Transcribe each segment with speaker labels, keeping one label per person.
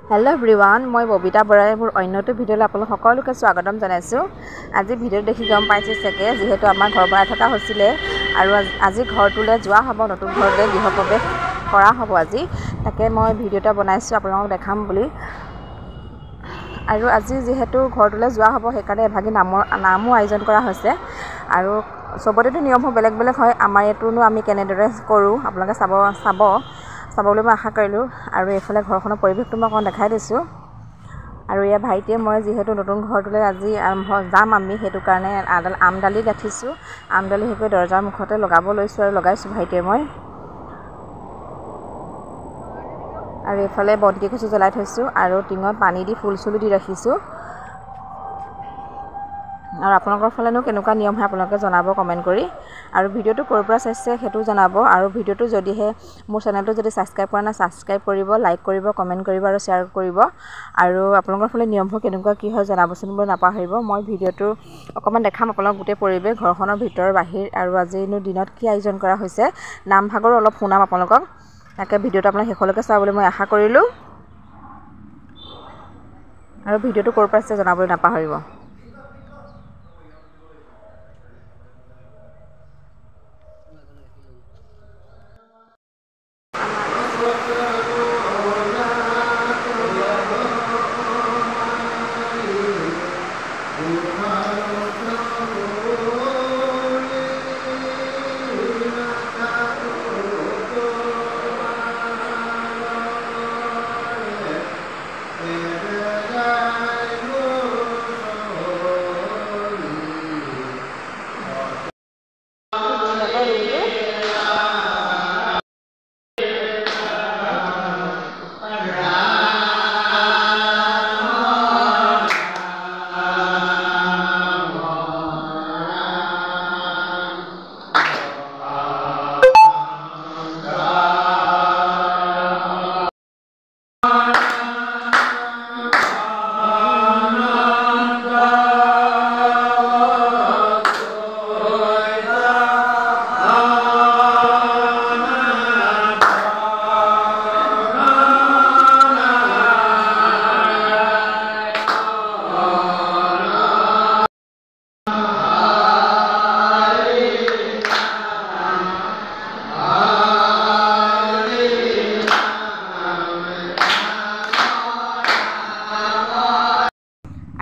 Speaker 1: Hello everyone मैं बबिता बराई मोर अन्यটো भिडिओले आपलोक सकलोके स्वागतम जानाइছো। আজি भिडिओ देखि गम पाइছে सके जेहेतु आमार घर बनाइ থকা হৈছিলে আৰু আজি ঘৰটোলে যোৱা হ'ব নতুন ঘৰলে গৃহ প্ৰৱেশ কৰা হ'ব আজি তাকে মই ভিডিওটা বনাইছো আপোনালোকক দেখাম বুলি আৰু আজি যেহেতু ঘৰটোলে যোৱা হ'ব সেইকাৰণে এভাগি নামো আয়োজন কৰা হৈছে আৰু সবতেটো নিয়মবোৰ বেলেগ বেলেগ হয় আমাৰ এটোনো আমি কেনেদৰে কৰো আপোনালোকে চাবলৈ মই আশা কৰিলো আৰু এফালে ঘৰখনৰ পৰিৱেশটো মই অকণ দেখাই দিছো আৰু ইয়া ভাইটিয়ে মই যেহেতু নতুন ঘৰটোলে আজি যাম আমি হেতু কাৰণে আমডালি গাঠিছো আমডালি হেকৈ দৰজাৰ মুখতে লগাব লৈছো আৰু লগাইছো ভাইটিয়ে মই আৰু এফালে বন্তি কিছু জ্বলাই থৈছো আৰু টিঙত পানী দি ফুল দি ৰাখিছো আৰু আপোনালোকৰ ফালেনো কেনেকুৱা নিয়ম হয় আপোনালোকে জনাব কমেন্ট কৰি আৰু ভিডিওটো ক'ৰ পৰা চাইছে হেতু জনাব আৰু ভিডিওটো যদিহে মোৰ চেনেলটো যদি সাবস্ক্ৰাইব কৰা নাই সাবস্ক্ৰাইব কৰিব লাইক কৰিব কমেন্ট কৰিব আৰু শেয়াৰ কৰিব আৰু আপোনালোকৰ ফালে নিয়মবোৰ কেনেকুৱা কি হয় জনাবচোন বুলি নাপাহৰিব মই ভিডিওটো অকমান দেখাম আপোনালোক গুটে পৰিৱেশ ঘৰখনৰ ভিতৰ বাহিৰ আৰু আজিনো দিনত কি আয়োজন কৰা হৈছে নাম ভাগৰো অলপ শুনাম আপোনালোকক তাকে ভিডিওটো আপোনালোক শেষলৈকে চাবলৈ মই আশা কৰিলো আৰু ভিডিওটো ক'ৰ পৰা চাইছে জনাবলৈ নাপাহৰিব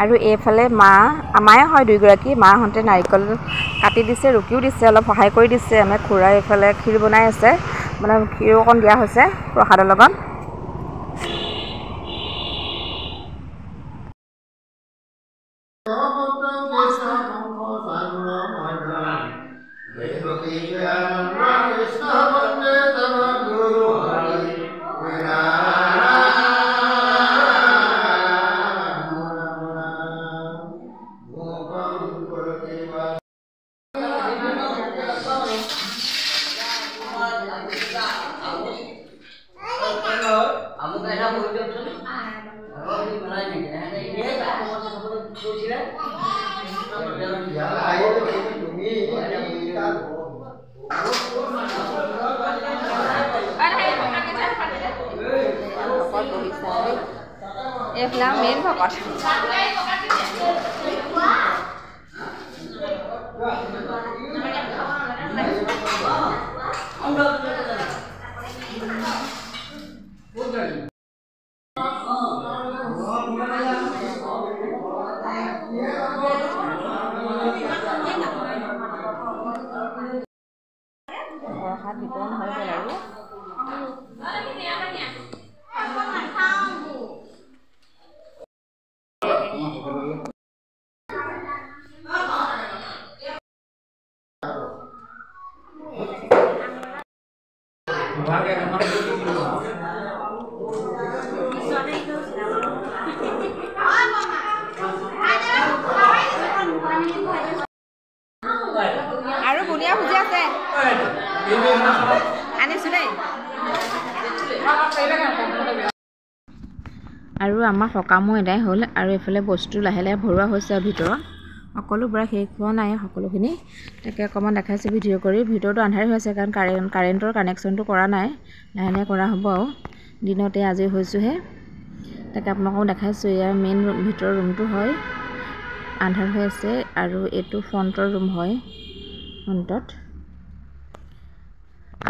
Speaker 1: আৰু এফালে আমায়ে হয় দুইগৰাকী মাহন্তে নাৰিকল কাটি দিছে ৰুকিও দিছে অলপ সহায় কৰি দিছে আমি খুৰা এফালে ক্ষীৰ বনাই আছে মানে ক্ষীৰ অকন দিয়া হৈছে প্ৰসাদৰ লগত এফলা মেন ভকত হাত বিতৰণ হৈ গ'ল আৰু আৰু বুনিয়া ভুজি আছে আনিছো দেই আৰু আমাৰ সকামো এদাই হ'ল আৰু এফালে বস্তু লাহে লাহে ভৰোৱা হৈছে ভিতৰত সকলো বৰা শেষ হোৱা নাই সকলোখিনি তাকে অকমান দেখাইছো ভিডিও কৰি ভিডিওটো আন্ধাৰ হৈ আছে কাৰণ কাৰেণ্টৰ কানেকচনটো কৰা নাই লাহে লাহে কৰা হ'ব আৰু দিনতে আজি হৈছো হে তাকে আপোনালোকক দেখাইছোঁ। ইয়াৰ মেইন ভিতৰৰ ৰুমটো হয়, আন্ধাৰ হৈ আছে আৰু এইটো ফ্ৰণ্টৰ ৰুম হয় ফ্ৰণ্টত।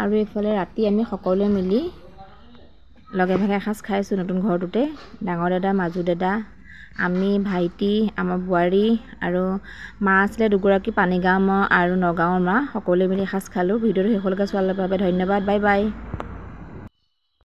Speaker 1: আৰু এইফালে ৰাতি আমি সকলোৱে মিলি লগে ভাগে এসাঁজ খাইছোঁ নতুন ঘৰটোতে। ডাঙৰ দাদা, মাজু দাদা, আমি, ভাইটি, আমাৰ বোৱাৰী আৰু মা আছিলে দুগৰাকী, পানীগাঁও মা আৰু নগাঁৱৰ মা, সকলোৱে মিলি এসাঁজ খালোঁ। ভিডিঅ'টো শেষলৈকে চোৱাৰ বাবে ধন্যবাদ। Bye bye.